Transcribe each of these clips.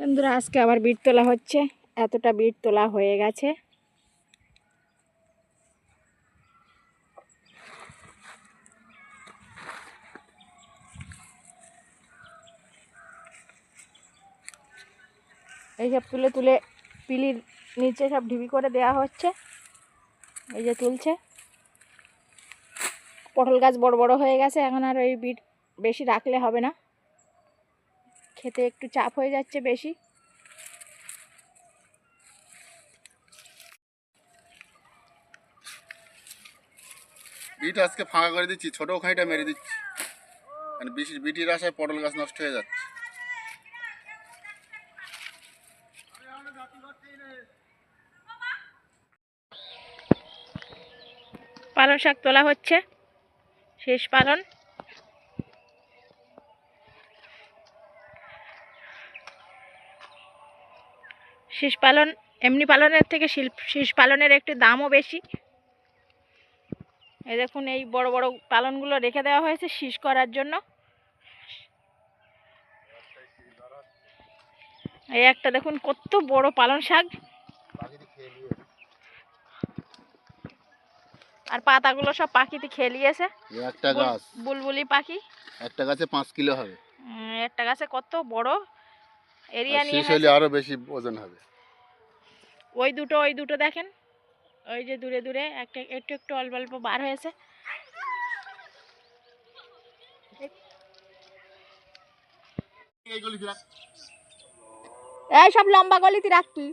বন্ধুরা আজকে আবার বিট তোলা হচ্ছে। এতটা বিট তোলা হয়ে গেছে। এইসব তুলে তুলে পিলির নিচে সব ঢিবি করে দেওয়া হচ্ছে। এই যে তুলছে। পটল গাছ বড় বড় হয়ে গেছে, এখন আর ওই বিট বেশি রাখলে হবে না, খেতে একটু চাপ হয়ে যাচ্ছে বেশি। বিট আজকে ফাঁকা করে দিচ্ছি, ছোট খাইটা মেরে দিচ্ছি, মানে বেশি বিটির আশায় পটল গাছ নষ্ট হয়ে যাচ্ছে। পালং শাক তোলা হচ্ছে, শেষ পালন। শীষ পালন এমনি পালনের থেকে শীষ পালনের একটু দামও বেশি। এই দেখুন, এই বড় বড় পালনগুলো রেখে দেওয়া হয়েছে শীষ করার জন্য। এই একটা দেখুন কত বড় পালং শাক, আর পাতাগুলো সব পাখিতে খেয়ে নিয়েছে। একটা গাছ বুলবুলি পাখি, একটা গাছে 5 কিলো হবে। একটা গাছে কত বড় এরিয়া নিয়ে হলে আরো বেশি ওজন হবে। ওই দুটো দেখেন, ওই যে দূরে দূরে একটা একটু একটু অল্প অল্প বার হয়েছে। এই সব লম্বা গলিতে রাখবি।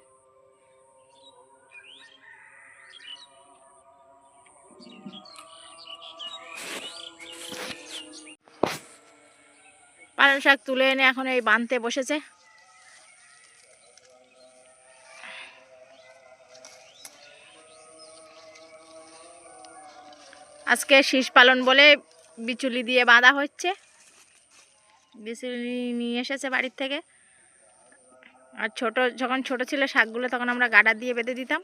পালং শাক তুলে এনে এখন এই বানতে বসেছে। আজকে শীষ পালন বলে বিচুলি দিয়ে বাঁধা হচ্ছে। বিচুলি নিয়ে এসেছে বাড়ির থেকে। আর যখন ছোট ছিল শাকগুলো, তখন আমরা গাডার দিয়ে বেঁধে দিতাম।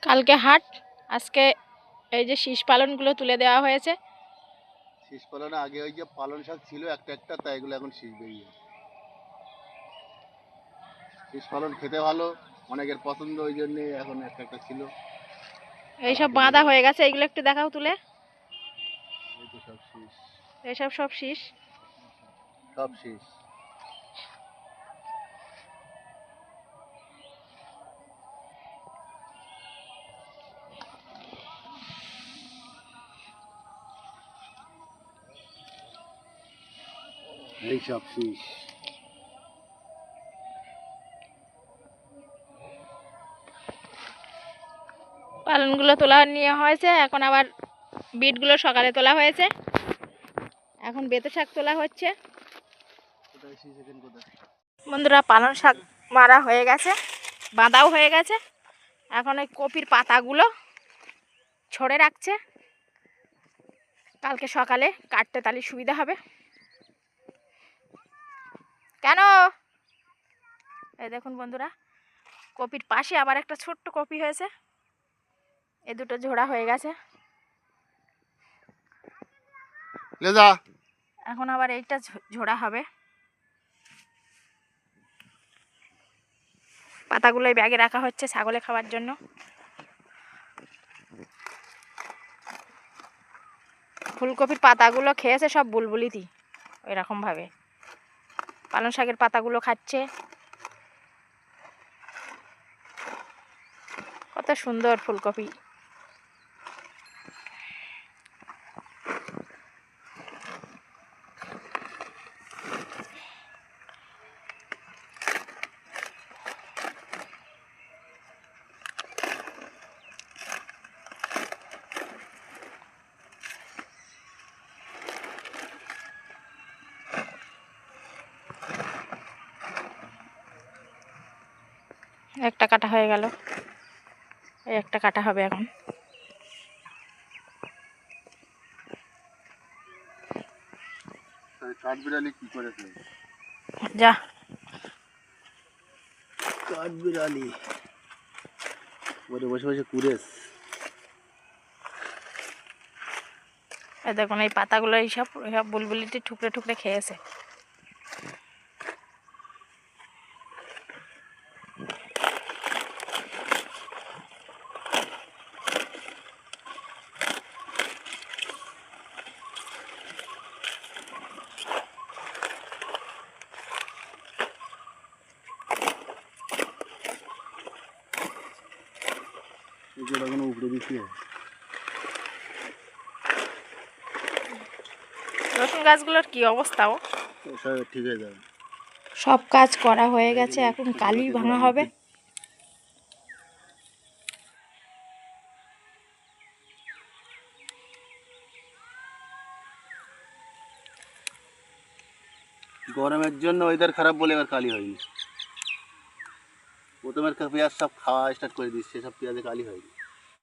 কালকে হাট, আজকে এই যে শীষ পালনগুলো তুলে দেওয়া হয়েছে। শীষ পালনে আগে ওই যে পালন শাক ছিল একটা একটা, তাই এগুলো এখন শীষ বেরিয়ে। শীষ পালন খেতে ভালো, অনেকের পছন্দ, ওই জন্য এখন একটা একটা ছিল। এইসব বাঁধা হয়ে গেছে, এগুলো একটু দেখাও তুলে। এইসব সব শীষ, সব শীষ। এই সব শীষ। পালনগুলো তোলা নিয়ে হয়েছে। এখন আবার বিটগুলো সকালে তোলা হয়েছে। এখন বেতে শাক তোলা হচ্ছে। বন্ধুরা পালং শাক মারা হয়ে গেছে, বাঁধাও হয়ে গেছে। এখন ওই কপির পাতাগুলো ছড়ে রাখছে, কালকে সকালে কাটতে তাহলে সুবিধা হবে। কেন এই দেখুন বন্ধুরা, কপির পাশে আবার একটা ছোট্ট কপি হয়েছে। এই দুটো ঝোড়া হয়ে গেছে। এখন আবার এইটা ঝোড়া হবে। পাতাগুলো এই ব্যাগে রাখা হচ্ছে ছাগলে খাওয়ার জন্য। ফুলকপির পাতাগুলো খেয়েছে সব বুলবুলিতি, এরকম ভাবে পালং শাকের পাতাগুলো খাচ্ছে। কত সুন্দর ফুলকপি। একটা কাটা হয়ে গেল, এই একটা কাটা হবে এখন। কাঠবিড়ালি কি করেছে? যা কাঠবিড়ালি ওরে বসে বসে কুড়েস। এই দেখুন এই পাতাগুলো এইসব এইসব বুলবুলিটি ঠুকরে ঠুকরে খেয়েছে। এগুলো এখনো উপরে দিচ্ছি। রসুন গাছগুলোর কি অবস্থা? ও সব ঠিক হয়ে যাবে। সব কাজ করা হয়ে গেছে, এখন কালি ভাঙা হবে। গরমের জন্য ওয়েদার খারাপ বলে এবার কালি হয়নি। প্রথমের পেঁয়াজ সব খাওয়া স্টার্ট করে দিচ্ছে, সব পেঁয়াজে কালি হয়নি।